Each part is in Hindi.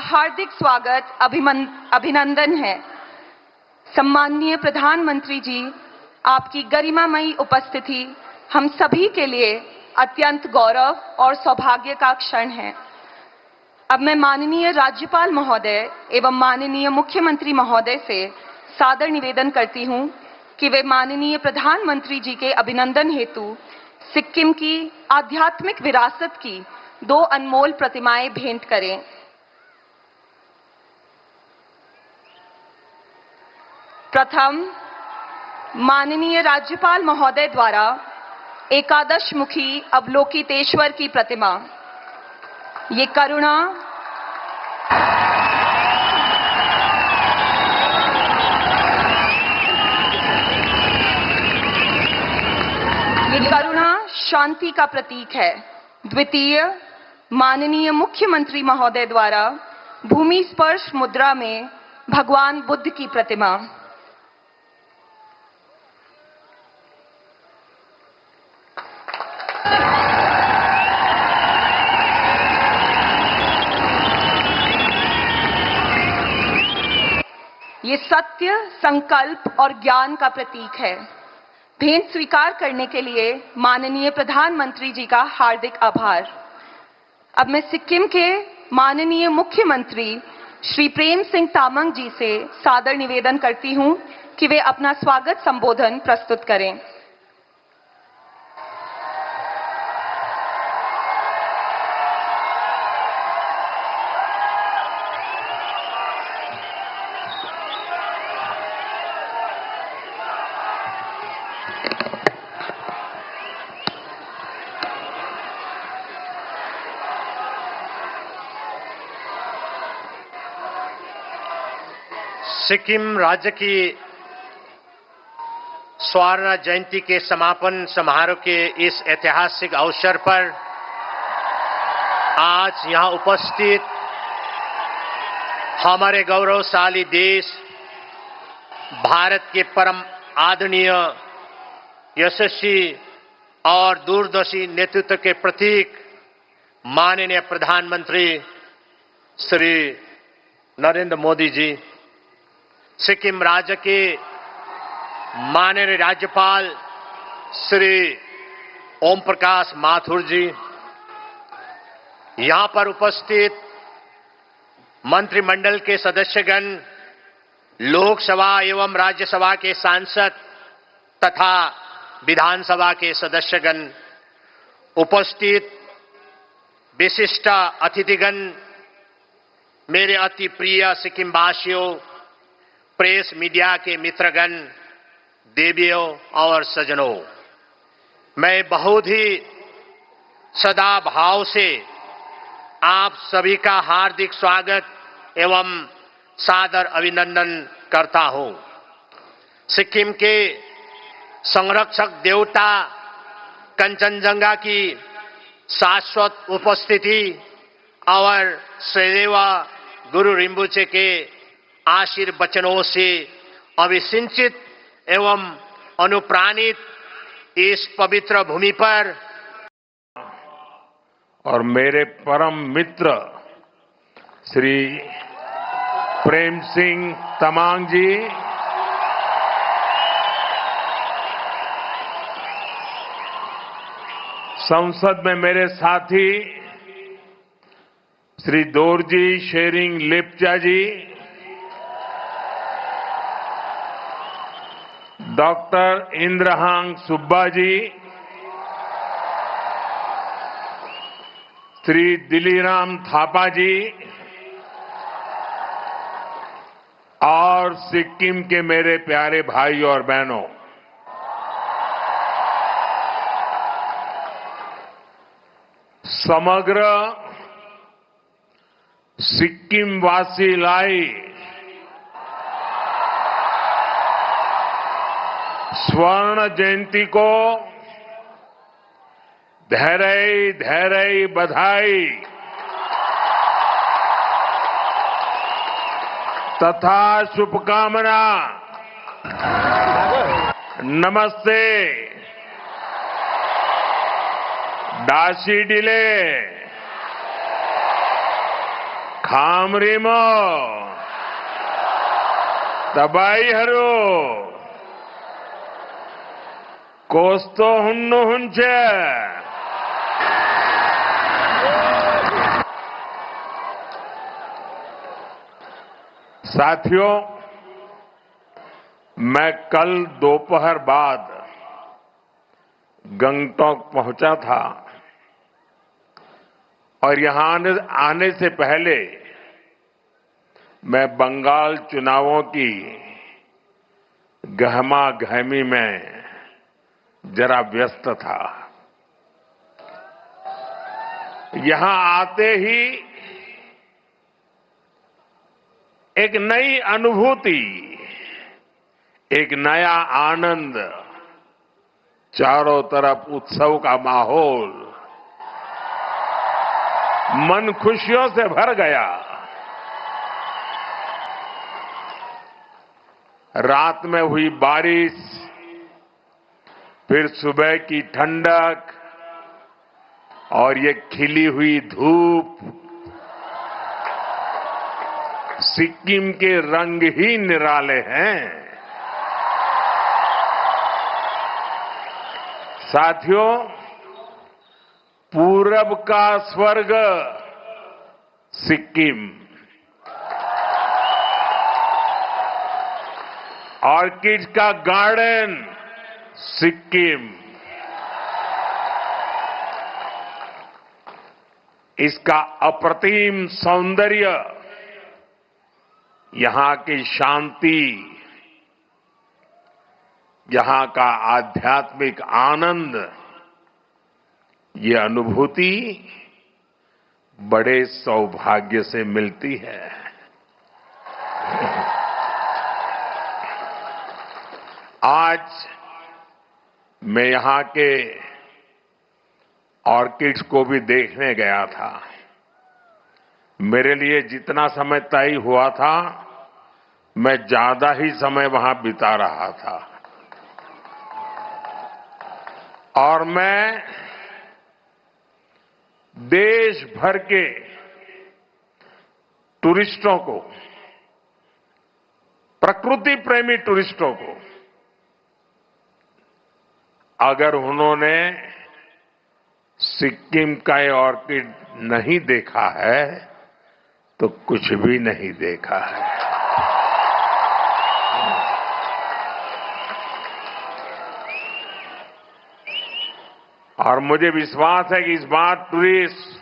हार्दिक स्वागत अभिनंदन है। सम्माननीय प्रधानमंत्री जी, आपकी गरिमामयी उपस्थिति हम सभी के लिए अत्यंत गौरव और सौभाग्य का क्षण है। अब मैं माननीय राज्यपाल महोदय एवं माननीय मुख्यमंत्री महोदय से सादर निवेदन करती हूं कि वे माननीय प्रधानमंत्री जी के अभिनंदन हेतु सिक्किम की आध्यात्मिक विरासत की 2 अनमोल प्रतिमाएं भेंट करें। प्रथम, माननीय राज्यपाल महोदय द्वारा एकादश मुखी अवलोकितेश्वर की प्रतिमा। ये करुणा शांति का प्रतीक है। द्वितीय, माननीय मुख्यमंत्री महोदय द्वारा भूमि स्पर्श मुद्रा में भगवान बुद्ध की प्रतिमा। ये सत्य, संकल्प और ज्ञान का प्रतीक है। भेंट स्वीकार करने के लिए माननीय प्रधानमंत्री जी का हार्दिक आभार। अब मैं सिक्किम के माननीय मुख्यमंत्री श्री प्रेम सिंह तामांग जी से सादर निवेदन करती हूं कि वे अपना स्वागत संबोधन प्रस्तुत करें। सिक्किम राज्य की स्वर्ण जयंती के समापन समारोह के इस ऐतिहासिक अवसर पर आज यहां उपस्थित हमारे गौरवशाली देश भारत के परम आदरणीय, यशस्वी और दूरदर्शी नेतृत्व के प्रतीक माननीय प्रधानमंत्री श्री नरेंद्र मोदी जी, सिक्किम राज्य के माननीय राज्यपाल श्री ओम प्रकाश माथुर जी, यहां पर उपस्थित मंत्रिमंडल के सदस्यगण, लोकसभा एवं राज्यसभा के सांसद तथा विधानसभा के सदस्यगण, उपस्थित विशिष्ट अतिथिगण, मेरे अति प्रिय सिक्किम वासियों, प्रेस मीडिया के मित्रगण, देवियों और सज्जनों, मैं बहुत ही सदा भाव से आप सभी का हार्दिक स्वागत एवं सादर अभिनंदन करता हूं। सिक्किम के संरक्षक देवता कंचनजंगा की शाश्वत उपस्थिति और श्रीदेव गुरु रिम्बुचे के आशीर्वचनों से अभिसिंचित एवं अनुप्राणित इस पवित्र भूमि पर और मेरे परम मित्र श्री प्रेम सिंह तमांग जी, संसद में मेरे साथी श्री दोरजी शेरिंग लेप्चा जी, डॉक्टर इंद्रहांग सुब्बा जी, श्री दिलीराम थापा जी और सिक्किम के मेरे प्यारे भाई और बहनों, समग्र सिक्किम वासी लाई स्वर्ण जयंती को धैर्य धैर्य बधाई तथा शुभकामना। नमस्ते। डाशी डिले खामरिमो तबाई हरो कोस्तो हुन्नु हुन्छ। साथियों, मैं कल दोपहर बाद गंगटोक पहुंचा था और यहां आने से पहले मैं बंगाल चुनावों की गहमा गहमी में जरा व्यस्त था। यहां आते ही एक नई अनुभूति, एक नया आनंद, चारों तरफ उत्सव का माहौल, मन खुशियों से भर गया। रात में हुई बारिश, फिर सुबह की ठंडक और ये खिली हुई धूप, सिक्किम के रंग ही निराले हैं। साथियों, पूरब का स्वर्ग सिक्किम, ऑर्किड का गार्डन सिक्किम, इसका अप्रतिम सौंदर्य, यहां की शांति, यहां का आध्यात्मिक आनंद, ये अनुभूति बड़े सौभाग्य से मिलती है। आज मैं यहां के ऑर्किड्स को भी देखने गया था। मेरे लिए जितना समय तय हुआ था, मैं ज्यादा ही समय वहां बिता रहा था और मैं देश भर के टूरिस्टों को, प्रकृति प्रेमी टूरिस्टों को, अगर उन्होंने सिक्किम का ये ऑर्किड नहीं देखा है तो कुछ भी नहीं देखा है। और मुझे विश्वास है कि इस बार टूरिस्ट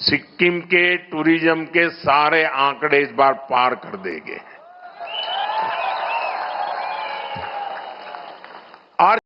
सिक्किम के टूरिज्म के सारे आंकड़े इस बार पार कर देंगे। और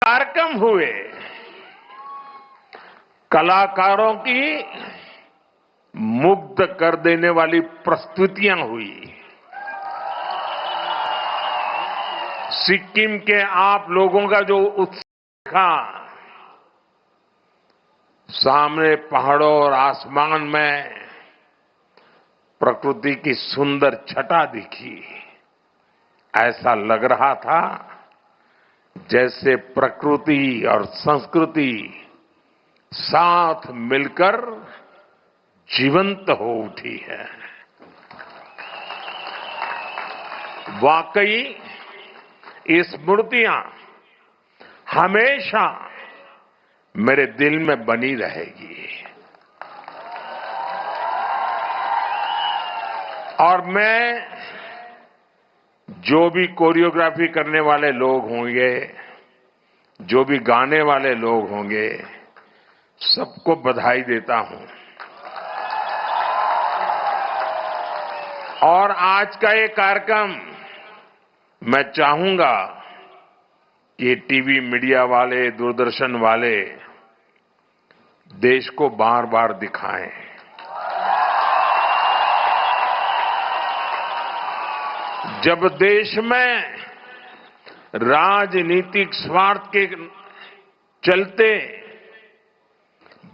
कार्यक्रम हुए, कलाकारों की मुग्ध कर देने वाली प्रस्तुतियां हुई। सिक्किम के आप लोगों का जो उत्साह था, सामने पहाड़ों और आसमान में प्रकृति की सुंदर छटा दिखी। ऐसा लग रहा था जैसे प्रकृति और संस्कृति साथ मिलकर जीवंत हो उठी है। वाकई ये स्मृतियां हमेशा मेरे दिल में बनी रहेगी। और मैं जो भी कोरियोग्राफी करने वाले लोग होंगे, जो भी गाने वाले लोग होंगे, सबको बधाई देता हूं। और आज का ये कार्यक्रम मैं चाहूंगा कि टीवी मीडिया वाले, दूरदर्शन वाले देश को बार बार दिखाएं। जब देश में राजनीतिक स्वार्थ के चलते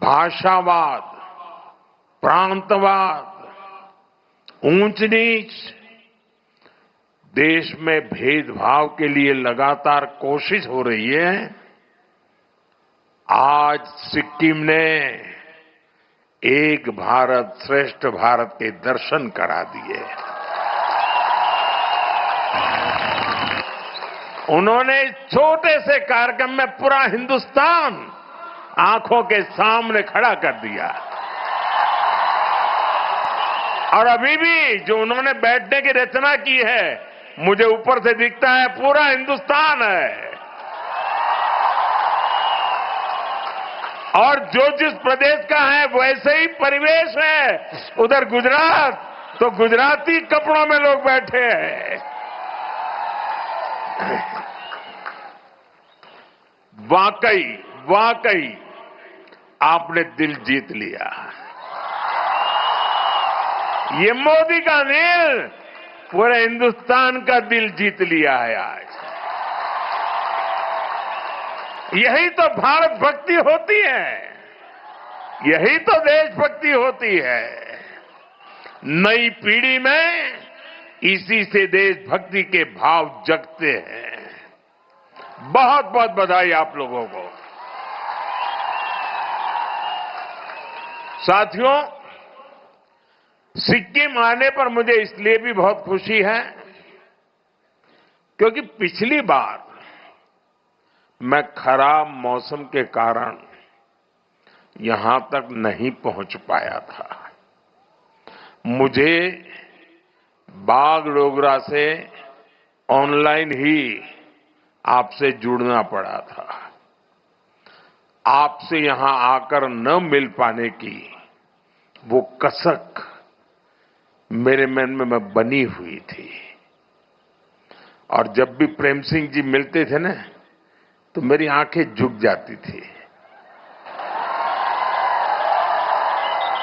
भाषावाद, प्रांतवाद, ऊंच नीच, देश में भेदभाव के लिए लगातार कोशिश हो रही है, आज सिक्किम ने एक भारत श्रेष्ठ भारत के दर्शन करा दिए। उन्होंने इस छोटे से कार्यक्रम में पूरा हिंदुस्तान आंखों के सामने खड़ा कर दिया। और अभी भी जो उन्होंने बैठने की रचना की है, मुझे ऊपर से दिखता है पूरा हिंदुस्तान है। और जो जिस प्रदेश का है वैसे ही परिवेश है। उधर गुजरात तो गुजराती कपड़ों में लोग बैठे हैं। वाकई आपने दिल जीत लिया। ये मोदी का दिल पूरे हिंदुस्तान का दिल जीत लिया है आज। यही तो भारत भक्ति होती है, यही तो देशभक्ति होती है। नई पीढ़ी में इसी से देशभक्ति के भाव जगते हैं। बहुत बहुत बधाई आप लोगों को। साथियों, सिक्किम आने पर मुझे इसलिए भी बहुत खुशी है क्योंकि पिछली बार मैं खराब मौसम के कारण यहां तक नहीं पहुंच पाया था। मुझे बागडोगरा से ऑनलाइन ही आपसे जुड़ना पड़ा था। आपसे यहां आकर न मिल पाने की वो कसक मेरे मन में बनी हुई थी। और जब भी प्रेम सिंह जी मिलते थे ना, तो मेरी आंखें झुक जाती थी।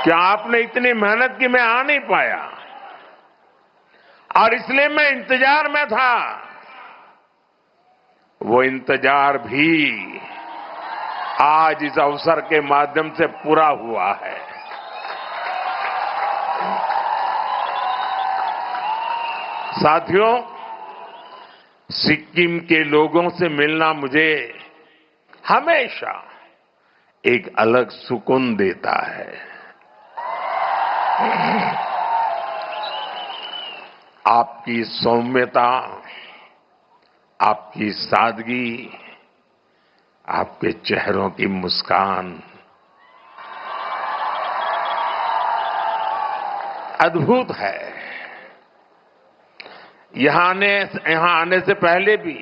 क्या आपने इतनी मेहनत की, मैं आ नहीं पाया, और इसलिए मैं इंतजार में था। वो इंतजार भी आज इस अवसर के माध्यम से पूरा हुआ है। साथियों, सिक्किम के लोगों से मिलना मुझे हमेशा एक अलग सुकून देता है। आपकी सौम्यता, आपकी सादगी, आपके चेहरों की मुस्कान अद्भुत है। यहां आने से पहले भी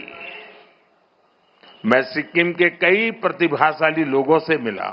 मैं सिक्किम के कई प्रतिभाशाली लोगों से मिला।